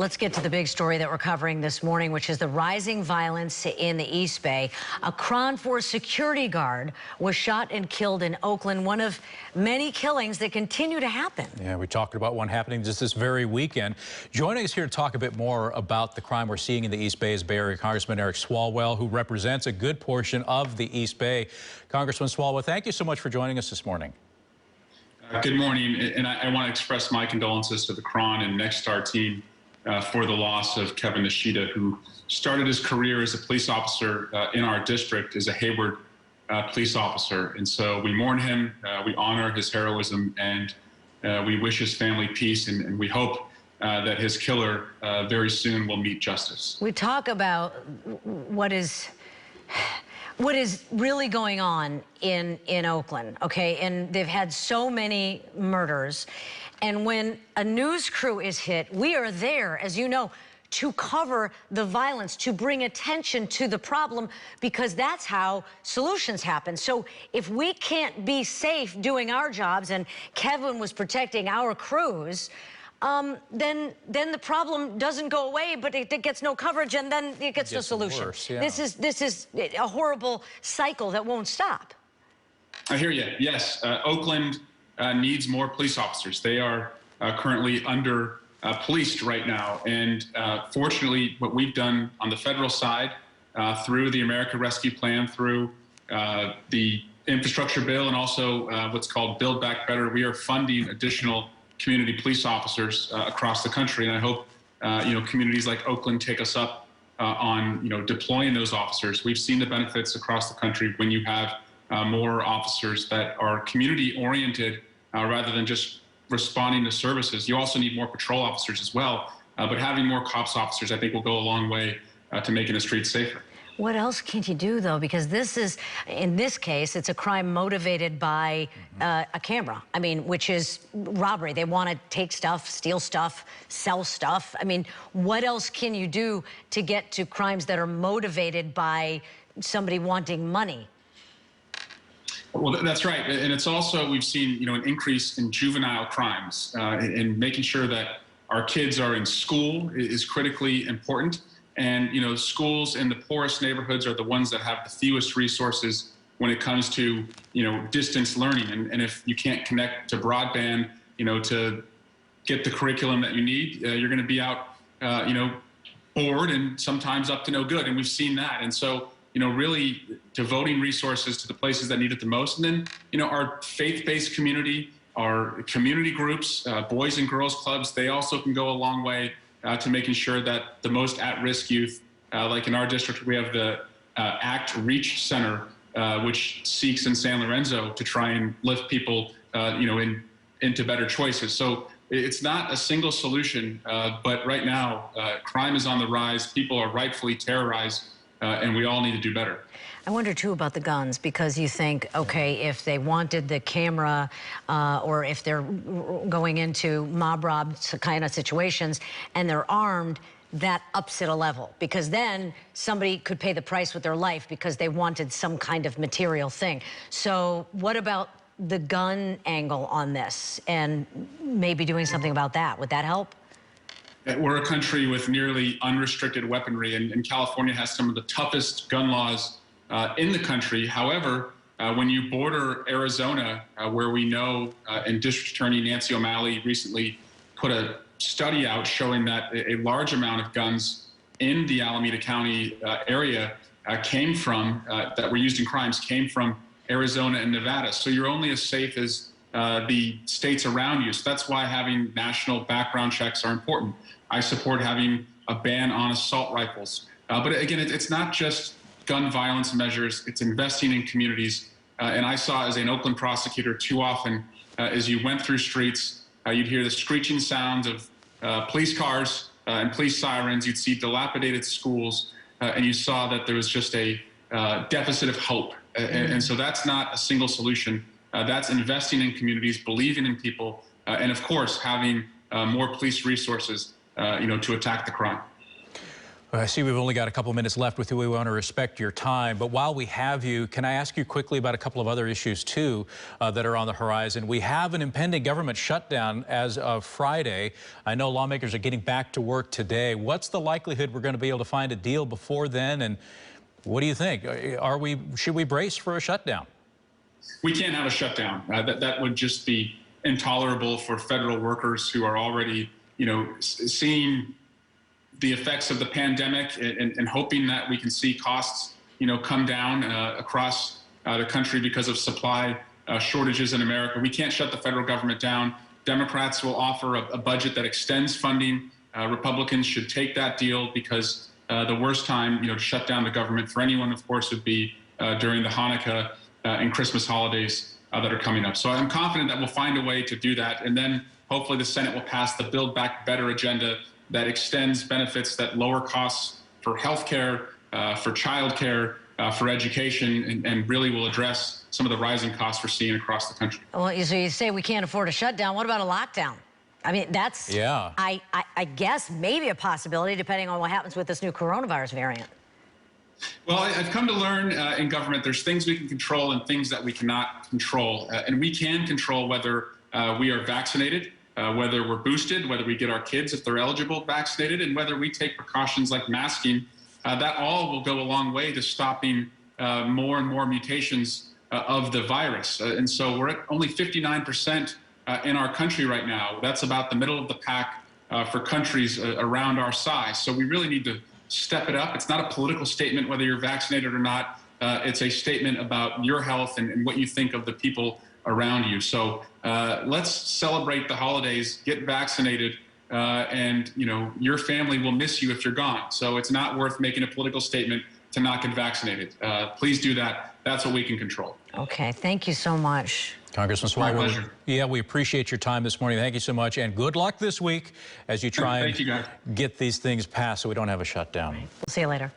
Let's get to the big story that we're covering this morning, which is the rising violence in the East Bay. A KRON4 security guard was shot and killed in Oakland, one of many killings that continue to happen. Yeah, we talked about one happening just this very weekend. Joining us here to talk a bit more about the crime we're seeing in the East Bay is Bay Area Congressman Swalwell, who represents a good portion of the East Bay. Congressman Swalwell, thank you so much for joining us this morning. Good morning, and I want to express my condolences to the KRON and Next Star team for the loss of Kevin Nishida, who started his career as a police officer in our district as a Hayward police officer. And so we mourn him, we honor his heroism, and we wish his family peace, and we hope that his killer very soon will meet justice. We talk about what is really going on in Oakland, okay? And they've had so many murders. And when a news crew is hit, we are there, as you know, to cover the violence, to bring attention to the problem, because that's how solutions happen. So if we can't be safe doing our jobs, and Kevin was protecting our crews, then the problem doesn't go away, but it gets no coverage, and then it gets no solution. Worse, yeah. This is a horrible cycle that won't stop. I hear you. Yes, Oakland needs more police officers. They are currently under policed right now, and fortunately, what we've done on the federal side through the America Rescue Plan, through the infrastructure bill, and also what's called Build Back Better, we are funding additional community police officers across the country, and I hope communities like Oakland take us up on deploying those officers. We've seen the benefits across the country when you have more officers that are community oriented rather than just responding to services. You also need more patrol officers as well, but having more cops officers I think will go a long way to making the streets safer. What else can you do, though? Because this is, in this case, it's a crime motivated by a camera. I mean, which is robbery. They want to take stuff, steal stuff, sell stuff. I mean, what else can you do to get to crimes that are motivated by somebody wanting money? Well, that's right. And it's also, we've seen, an increase in juvenile crimes, and making sure that our kids are in school is critically important. And, schools in the poorest neighborhoods are the ones that have the fewest resources when it comes to, distance learning. And if you can't connect to broadband, to get the curriculum that you need, you're going to be out, bored and sometimes up to no good. And we've seen that. And so, really devoting resources to the places that need it the most. And then, our faith-based community, our community groups, boys and girls clubs, they also can go a long way to making sure that the most at-risk youth, like in our district, we have the ACT Reach Center, which seeks in San Lorenzo to try and lift people, into better choices. So it's not a single solution, but right now, crime is on the rise. People are rightfully terrorized, and we all need to do better. I wonder, too, about the guns, because you think, okay, if they wanted the camera or if they're going into mob rob kind of situations and they're armed, that ups it a level, because then somebody could pay the price with their life because they wanted some kind of material thing. So what about the gun angle on this and maybe doing something about that? Would that help? We're a country with nearly unrestricted weaponry, and California has some of the toughest gun laws in the country. However, when you border Arizona, where we know, and District Attorney Nancy O'Malley recently put a study out showing that a large amount of guns in the Alameda County area came from, that were used in crimes, came from Arizona and Nevada. So you're only as safe as the states around you. So that's why having national background checks are important. I support having a ban on assault rifles. But again, it's not just gun violence measures, it's investing in communities. And I saw as an Oakland prosecutor too often, as you went through streets, you'd hear the screeching sounds of police cars and police sirens, you'd see dilapidated schools, and you saw that there was just a deficit of hope. And so that's not a single solution. That's investing in communities, believing in people, and of course, having more police resources, to attack the crime. I see we've only got a couple minutes left with you. We want to respect your time. But while we have you, can I ask you quickly about a couple of other issues, too, that are on the horizon? We have an impending government shutdown as of Friday. I know lawmakers are getting back to work today. What's the likelihood we're going to be able to find a deal before then? And what do you think? Should we brace for a shutdown? We can't have a shutdown. That would just be intolerable for federal workers who are already, seeing the effects of the pandemic and hoping that we can see costs, come down across the country because of supply shortages in America. We can't shut the federal government down. Democrats will offer a budget that extends funding. Republicans should take that deal because the worst time, to shut down the government for anyone, of course, would be during the Hanukkah and Christmas holidays that are coming up. So I'm confident that we'll find a way to do that. And then hopefully the Senate will pass the Build Back Better agenda that extends benefits that lower costs for health care, for child care, for education, and really will address some of the rising costs we're seeing across the country. Well, so you say we can't afford a shutdown. What about a lockdown? I mean, that's, yeah. I guess, maybe a possibility depending on what happens with this new coronavirus variant. Well, I've come to learn in government there's things we can control and things that we cannot control. And we can control whether we are vaccinated, whether we're boosted, whether we get our kids, if they're eligible, vaccinated, and whether we take precautions like masking. That all will go a long way to stopping more and more mutations of the virus. And so we're at only 59% in our country right now. That's about the middle of the pack for countries around our size. So we really need to step it up. It's not a political statement whether you're vaccinated or not. It's a statement about your health and what you think of the people around you. So let's celebrate the holidays, get vaccinated, and your family will miss you if you're gone. So it's not worth making a political statement to not get vaccinated. Please do that. That's what we can control. Okay, thank you so much. Congressman Swalwell. My pleasure. Yeah, we appreciate your time this morning. Thank you so much, and good luck this week as you try and get these things passed so we don't have a shutdown. We'll see you later.